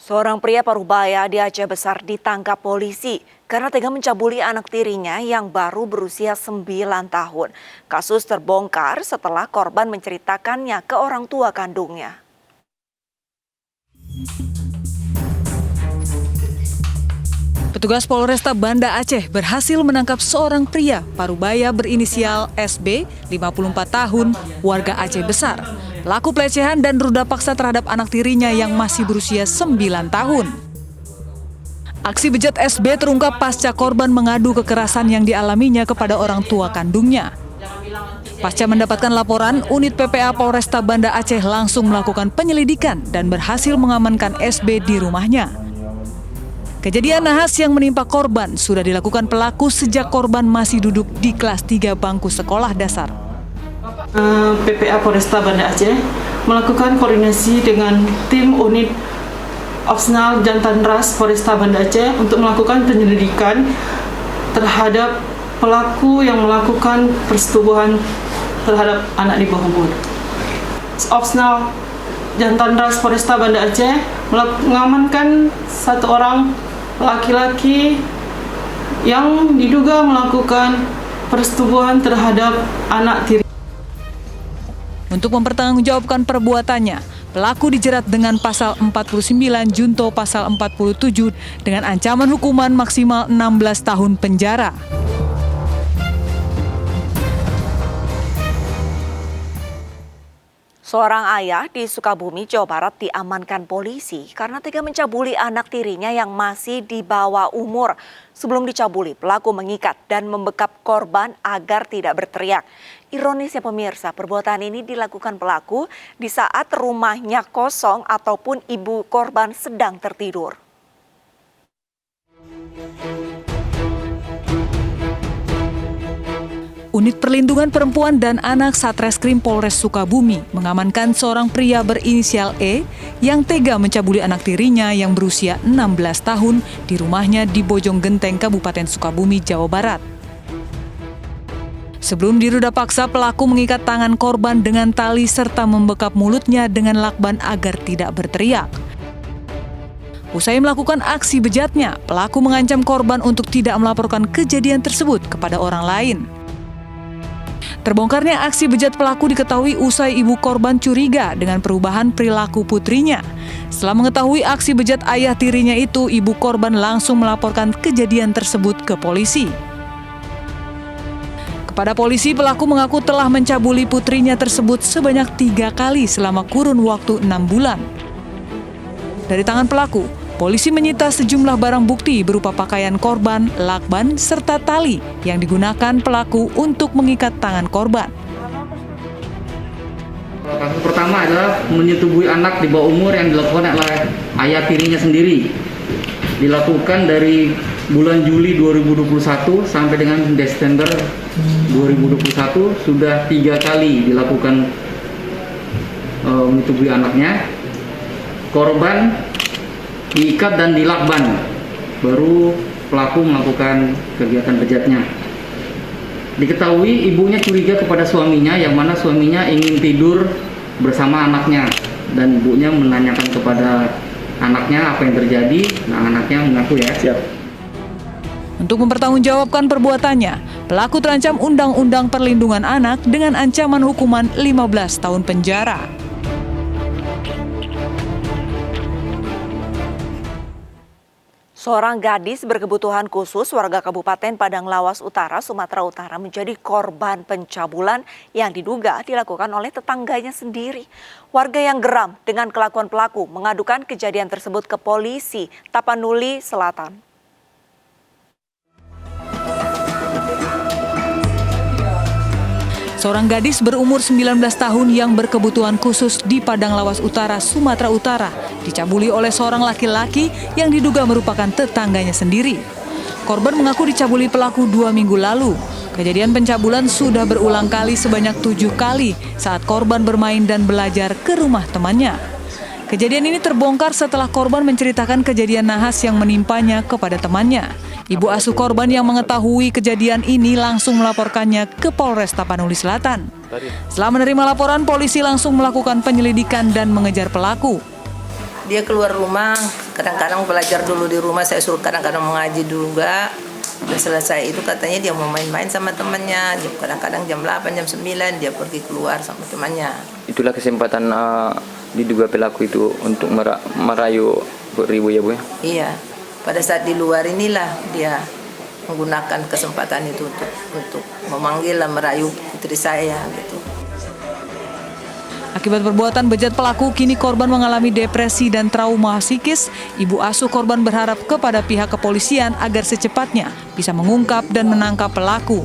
Seorang pria parubaya di Aceh Besar ditangkap polisi karena tega mencabuli anak tirinya yang baru berusia 9 tahun. Kasus terbongkar setelah korban menceritakannya ke orang tua kandungnya. Petugas Polresta Banda Aceh berhasil menangkap seorang pria parubaya berinisial SB, 54 tahun, warga Aceh Besar. Pelaku pelecehan dan ruda paksa terhadap anak tirinya yang masih berusia 9 tahun. Aksi bejat SB terungkap pasca korban mengadu kekerasan yang dialaminya kepada orang tua kandungnya. Pasca mendapatkan laporan, unit PPA Polresta Banda Aceh langsung melakukan penyelidikan dan berhasil mengamankan SB di rumahnya. Kejadian nahas yang menimpa korban sudah dilakukan pelaku sejak korban masih duduk di kelas 3 bangku sekolah dasar. PPA Polresta Banda Aceh melakukan koordinasi dengan tim unit Opsional Jantan Ras Polresta Banda Aceh untuk melakukan penyelidikan terhadap pelaku yang melakukan persetubuhan terhadap anak di bawah umur. Opsional Jantan Ras Polresta Banda Aceh mengamankan satu orang laki-laki yang diduga melakukan persetubuhan terhadap anak tiri. Untuk mempertanggungjawabkan perbuatannya, pelaku dijerat dengan pasal 49 junto pasal 47 dengan ancaman hukuman maksimal 16 tahun penjara. Seorang ayah di Sukabumi, Jawa Barat diamankan polisi karena tega mencabuli anak tirinya yang masih di bawah umur. Sebelum dicabuli, pelaku mengikat dan membekap korban agar tidak berteriak. Ironisnya pemirsa, perbuatan ini dilakukan pelaku di saat rumahnya kosong ataupun ibu korban sedang tertidur. Unit Perlindungan Perempuan dan Anak Satreskrim Polres Sukabumi mengamankan seorang pria berinisial E yang tega mencabuli anak tirinya yang berusia 16 tahun di rumahnya di Bojonggenteng, Kabupaten Sukabumi, Jawa Barat. Sebelum diruda paksa, pelaku mengikat tangan korban dengan tali serta membekap mulutnya dengan lakban agar tidak berteriak. Usai melakukan aksi bejatnya, pelaku mengancam korban untuk tidak melaporkan kejadian tersebut kepada orang lain. Terbongkarnya aksi bejat pelaku diketahui usai ibu korban curiga dengan perubahan perilaku putrinya. Setelah mengetahui aksi bejat ayah tirinya itu, ibu korban langsung melaporkan kejadian tersebut ke polisi. Kepada polisi, pelaku mengaku telah mencabuli putrinya tersebut sebanyak 3 kali selama kurun waktu 6 bulan. Dari tangan pelaku, polisi menyita sejumlah barang bukti berupa pakaian korban, lakban, serta tali yang digunakan pelaku untuk mengikat tangan korban. Kasus pertama adalah menyetubuhi anak di bawah umur yang dilakukan oleh ayah tirinya sendiri. Dilakukan dari bulan Juli 2021 sampai dengan Desember 2021 sudah 3 kali dilakukan menyetubuhi anaknya. Korban diikat dan dilakban, baru pelaku melakukan kegiatan bejatnya. Diketahui ibunya curiga kepada suaminya, yang mana suaminya ingin tidur bersama anaknya, dan ibunya menanyakan kepada anaknya apa yang terjadi. Nah, anaknya mengaku ya. Siap. Untuk mempertanggungjawabkan perbuatannya, pelaku terancam Undang-Undang Perlindungan Anak dengan ancaman hukuman 15 tahun penjara. Seorang gadis berkebutuhan khusus warga Kabupaten Padang Lawas Utara, Sumatera Utara menjadi korban pencabulan yang diduga dilakukan oleh tetangganya sendiri. Warga yang geram dengan kelakuan pelaku mengadukan kejadian tersebut ke polisi Tapanuli Selatan. Seorang gadis berumur 19 tahun yang berkebutuhan khusus di Padang Lawas Utara, Sumatera Utara, dicabuli oleh seorang laki-laki yang diduga merupakan tetangganya sendiri. Korban mengaku dicabuli pelaku 2 minggu lalu. Kejadian pencabulan sudah berulang kali sebanyak 7 kali saat korban bermain dan belajar ke rumah temannya. Kejadian ini terbongkar setelah korban menceritakan kejadian nahas yang menimpanya kepada temannya. Ibu asuh korban yang mengetahui kejadian ini langsung melaporkannya ke Polres Tapanuli Selatan. Setelah menerima laporan, polisi langsung melakukan penyelidikan dan mengejar pelaku. Dia keluar rumah, kadang-kadang belajar dulu di rumah, saya suruh kadang-kadang mengaji dulu enggak. Dan selesai itu katanya dia mau main-main sama temannya, kadang-kadang jam 8, jam 9 dia pergi keluar sama temannya. Itulah kesempatan diduga pelaku itu untuk merayu Bu Ribu ya Bu ya? Iya, pada saat di luar inilah dia menggunakan kesempatan itu untuk memanggil dan merayu putri saya gitu. Akibat perbuatan bejat pelaku, kini korban mengalami depresi dan trauma psikis. Ibu asuh korban berharap kepada pihak kepolisian agar secepatnya bisa mengungkap dan menangkap pelaku.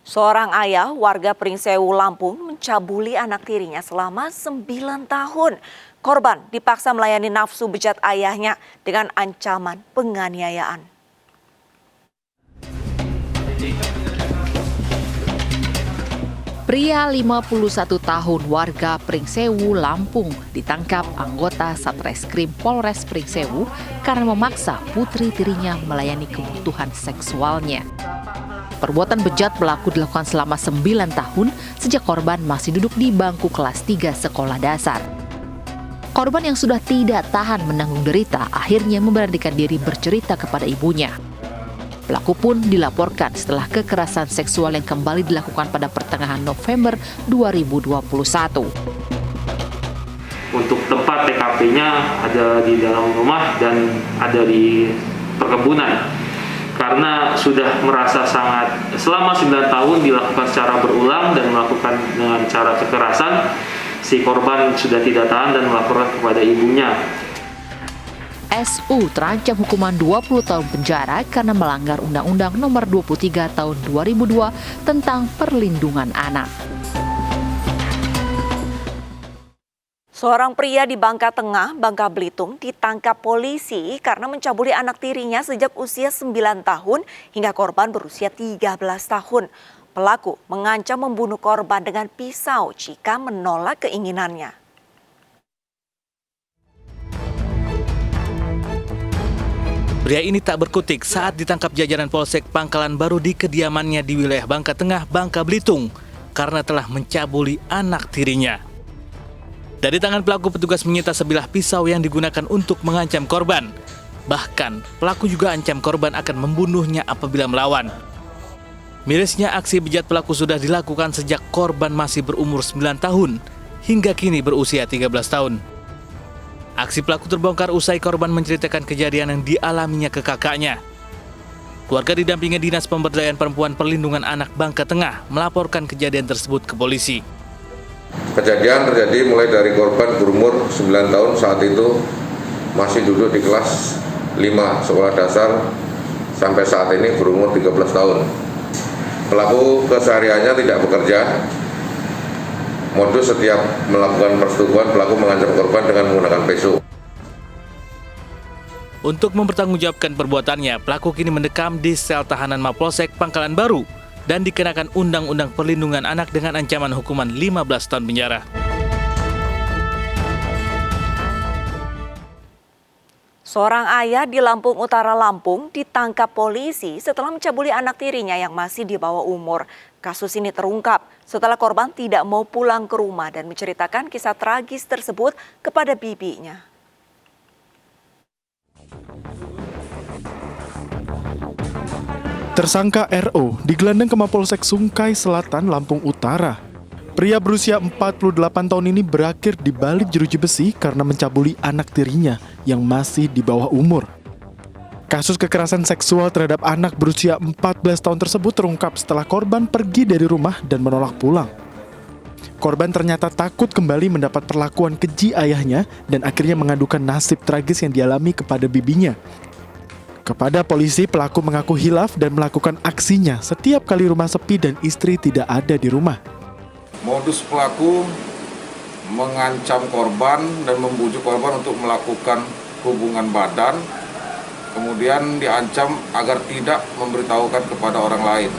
Seorang ayah warga Pringsewu, Lampung mencabuli anak tirinya selama 9 tahun. Korban dipaksa melayani nafsu bejat ayahnya dengan ancaman penganiayaan. Pria 51 tahun warga Pringsewu, Lampung ditangkap anggota Satreskrim Polres Pringsewu karena memaksa putri tirinya melayani kebutuhan seksualnya. Perbuatan bejat pelaku dilakukan selama 9 tahun sejak korban masih duduk di bangku kelas 3 sekolah dasar. Korban yang sudah tidak tahan menanggung derita akhirnya memberanikan diri bercerita kepada ibunya. Pelaku pun dilaporkan setelah kekerasan seksual yang kembali dilakukan pada pertengahan November 2021. Untuk tempat TKP-nya ada di dalam rumah dan ada di perkebunan. Karena sudah merasa sangat selama 9 tahun dilakukan secara berulang dan melakukan dengan cara kekerasan, si korban sudah tidak tahan dan melaporkan kepada ibunya. SU terancam hukuman 20 tahun penjara karena melanggar Undang-Undang Nomor 23 Tahun 2002 tentang Perlindungan Anak. Seorang pria di Bangka Tengah, Bangka Belitung ditangkap polisi karena mencabuli anak tirinya sejak usia 9 tahun hingga korban berusia 13 tahun. Pelaku mengancam membunuh korban dengan pisau jika menolak keinginannya. Pria ini tak berkutik saat ditangkap jajaran Polsek Pangkalan Baru di kediamannya di wilayah Bangka Tengah, Bangka Belitung karena telah mencabuli anak tirinya. Dari tangan pelaku, petugas menyita sebilah pisau yang digunakan untuk mengancam korban. Bahkan, pelaku juga ancam korban akan membunuhnya apabila melawan. Mirisnya, aksi bejat pelaku sudah dilakukan sejak korban masih berumur 9 tahun hingga kini berusia 13 tahun. Aksi pelaku terbongkar usai korban menceritakan kejadian yang dialaminya ke kakaknya. Keluarga didampingi Dinas Pemberdayaan Perempuan Perlindungan Anak Bangka Tengah melaporkan kejadian tersebut ke polisi. Kejadian terjadi mulai dari korban berumur 9 tahun saat itu masih duduk di kelas 5 sekolah dasar sampai saat ini berumur 13 tahun. Pelaku kesehariannya tidak bekerja. Modus setiap melakukan persetubuhan, pelaku mengancam korban dengan menggunakan pisau. Untuk mempertanggungjawabkan perbuatannya, pelaku kini mendekam di sel tahanan Mapolsek Pangkalan Baru dan dikenakan Undang-Undang Perlindungan Anak dengan ancaman hukuman 15 tahun penjara. Seorang ayah di Lampung Utara, Lampung ditangkap polisi setelah mencabuli anak tirinya yang masih di bawah umur. Kasus ini terungkap setelah korban tidak mau pulang ke rumah dan menceritakan kisah tragis tersebut kepada bibinya. Tersangka RO digelandang ke Mapolsek Sungkai Selatan, Lampung Utara. Pria berusia 48 tahun ini berakhir di balik jeruji besi karena mencabuli anak tirinya yang masih di bawah umur. Kasus kekerasan seksual terhadap anak berusia 14 tahun tersebut terungkap setelah korban pergi dari rumah dan menolak pulang. Korban ternyata takut kembali mendapat perlakuan keji ayahnya dan akhirnya mengadukan nasib tragis yang dialami kepada bibinya. Kepada polisi, pelaku mengaku hilaf dan melakukan aksinya setiap kali rumah sepi dan istri tidak ada di rumah. Modus pelaku mengancam korban dan membujuk korban untuk melakukan hubungan badan, kemudian diancam agar tidak memberitahukan kepada orang lain.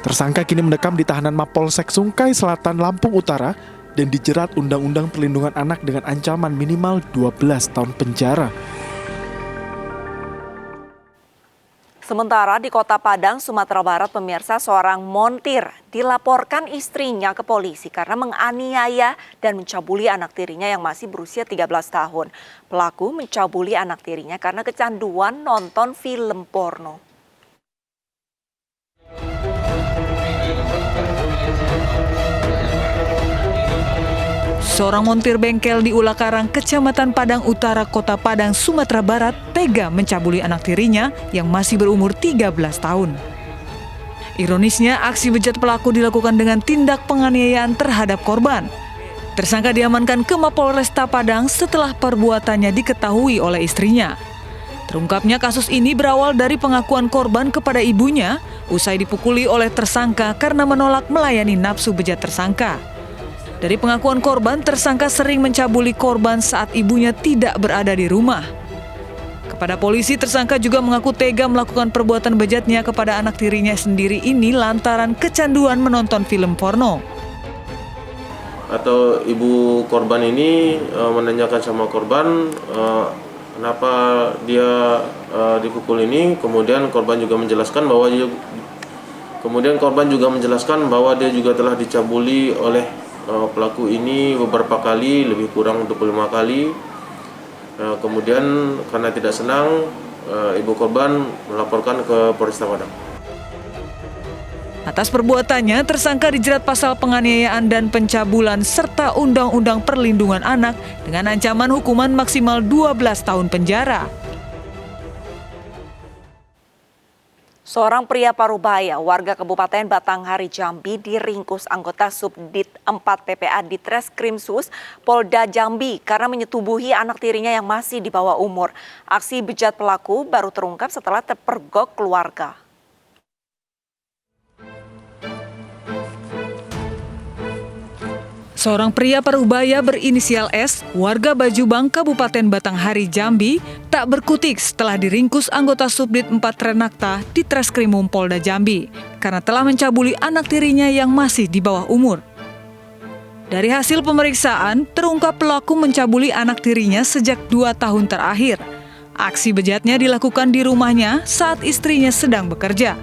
Tersangka kini mendekam di tahanan Mapolsek Sungkai Selatan, Lampung Utara dan dijerat Undang-Undang Perlindungan Anak dengan ancaman minimal 12 tahun penjara. Sementara di Kota Padang, Sumatera Barat, pemirsa, seorang montir dilaporkan istrinya ke polisi karena menganiaya dan mencabuli anak tirinya yang masih berusia 13 tahun. Pelaku mencabuli anak tirinya karena kecanduan nonton film porno. Seorang montir bengkel di Ulakarang, Kecamatan Padang Utara, Kota Padang, Sumatera Barat, tega mencabuli anak tirinya yang masih berumur 13 tahun. Ironisnya, aksi bejat pelaku dilakukan dengan tindak penganiayaan terhadap korban. Tersangka diamankan ke Mapolresta Padang setelah perbuatannya diketahui oleh istrinya. Terungkapnya kasus ini berawal dari pengakuan korban kepada ibunya usai dipukuli oleh tersangka karena menolak melayani nafsu bejat tersangka. Dari pengakuan korban, tersangka sering mencabuli korban saat ibunya tidak berada di rumah. Kepada polisi, tersangka juga mengaku tega melakukan perbuatan bejatnya kepada anak tirinya sendiri ini lantaran kecanduan menonton film porno. Atau ibu korban ini menanyakan sama korban kenapa dia dipukul ini, kemudian korban juga menjelaskan bahwa dia juga telah dicabuli oleh pelaku ini beberapa kali, lebih kurang 25 kali. Kemudian karena tidak senang, ibu korban melaporkan ke Polresta Padang. Atas perbuatannya, tersangka dijerat pasal penganiayaan dan pencabulan serta Undang-Undang Perlindungan Anak dengan ancaman hukuman maksimal 12 tahun penjara. Seorang pria Parubaya, warga Kabupaten Batanghari, Jambi, diringkus anggota Subdit 4 PPA di Treskrimsus Polda Jambi karena menyetubuhi anak tirinya yang masih di bawah umur. Aksi bejat pelaku baru terungkap setelah terpergok keluarga. Seorang pria Parubaya berinisial S, warga Bajubang, Kabupaten Batanghari, Jambi, tak berkutik setelah diringkus anggota Subdit 4 Renakta di Treskrimum Polda Jambi karena telah mencabuli anak tirinya yang masih di bawah umur. Dari hasil pemeriksaan, terungkap pelaku mencabuli anak tirinya sejak 2 tahun terakhir. Aksi bejatnya dilakukan di rumahnya saat istrinya sedang bekerja.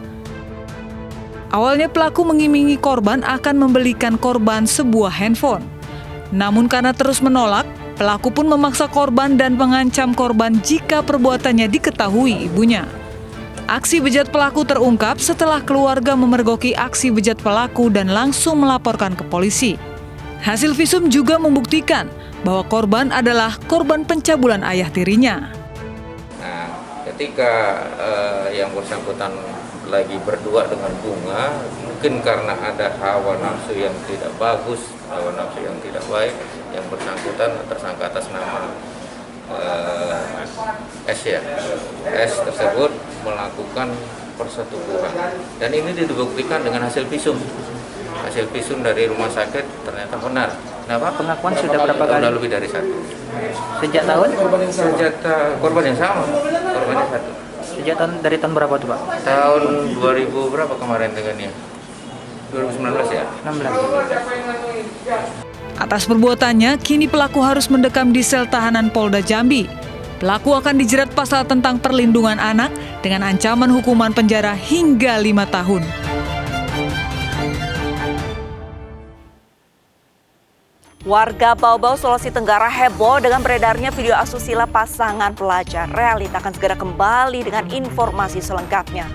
Awalnya pelaku mengimingi korban akan membelikan korban sebuah handphone. Namun karena terus menolak, pelaku pun memaksa korban dan mengancam korban jika perbuatannya diketahui ibunya. Aksi bejat pelaku terungkap setelah keluarga memergoki aksi bejat pelaku dan langsung melaporkan ke polisi. Hasil visum juga membuktikan bahwa korban adalah korban pencabulan ayah tirinya. Nah, ketika yang bersangkutan lagi berdua dengan bunga, mungkin karena ada hawa nafsu yang tidak bagus, hawa nafsu yang tidak baik, yang bersangkutan tersangka atas nama S ya, S tersebut melakukan persetubuhan, dan ini dibuktikan dengan hasil visum. Hasil visum dari rumah sakit ternyata benar. Nah, Pak, pengakuan sudah berapa kali? Lebih dari 1. Sejak tahun? Sejak korban yang sama, korbannya 1. Sejak dari tahun berapa tuh, Pak? Tahun 2000 berapa kemarin dengannya? 2019 ya? 16. Atas perbuatannya, kini pelaku harus mendekam di sel tahanan Polda Jambi. Pelaku akan dijerat pasal tentang perlindungan anak dengan ancaman hukuman penjara hingga 5 tahun. Warga Bau-Bau, Sulawesi Tenggara heboh dengan beredarnya video asusila pasangan pelajar. Realita akan segera kembali dengan informasi selengkapnya.